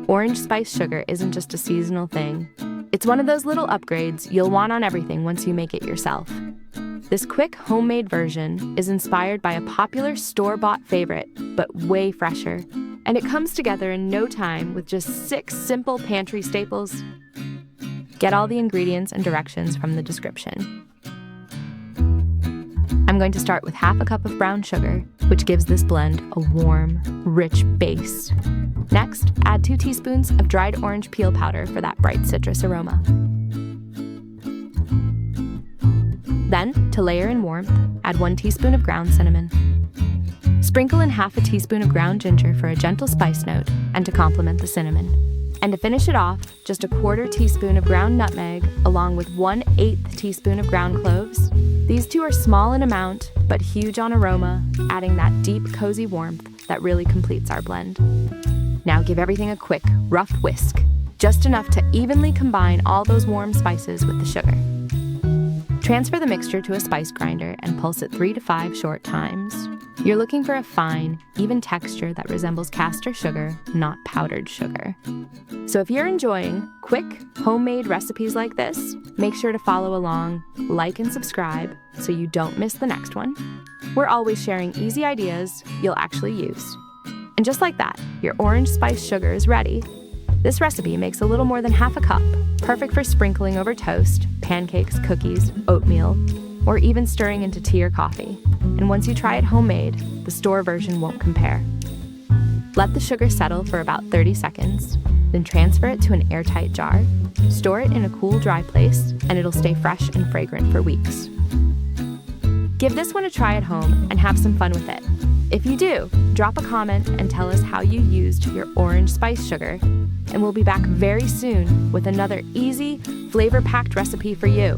orange spice sugar isn't just a seasonal thing. It's one of those little upgrades you'll want on everything once you make it yourself. This quick homemade version is inspired by a popular store-bought favorite, but way fresher. And it comes together in no time with just 6 simple pantry staples. Get all the ingredients and directions from the description. I'm going to start with half a cup of brown sugar, which gives this blend a warm, rich base. Next, add 2 teaspoons of dried orange peel powder for that bright citrus aroma. Then, to layer in warmth, add 1 teaspoon of ground cinnamon. Sprinkle in half a teaspoon of ground ginger for a gentle spice note and to complement the cinnamon. And to finish it off, just a 1/4 teaspoon of ground nutmeg along with 1/8 teaspoon of ground cloves. These 2 are small in amount, but huge on aroma, adding that deep, cozy warmth that really completes our blend. Now give everything a quick, rough whisk, just enough to evenly combine all those warm spices with the sugar. Transfer the mixture to a spice grinder and pulse it 3 to 5 short times. You're looking for a fine, even texture that resembles caster sugar, not powdered sugar. So if you're enjoying quick, homemade recipes like this, make sure to follow along, like and subscribe so you don't miss the next one. We're always sharing easy ideas you'll actually use. And just like that, your orange spice sugar is ready. This recipe makes a little more than half a cup, perfect for sprinkling over toast, pancakes, cookies, oatmeal, or even stirring into tea or coffee. And once you try it homemade, the store version won't compare. Let the sugar settle for about 30 seconds, then transfer it to an airtight jar. Store it in a cool, dry place, and it'll stay fresh and fragrant for weeks. Give this one a try at home and have some fun with it. If you do, drop a comment and tell us how you used your orange spice sugar, and we'll be back very soon with another easy, flavor-packed recipe for you.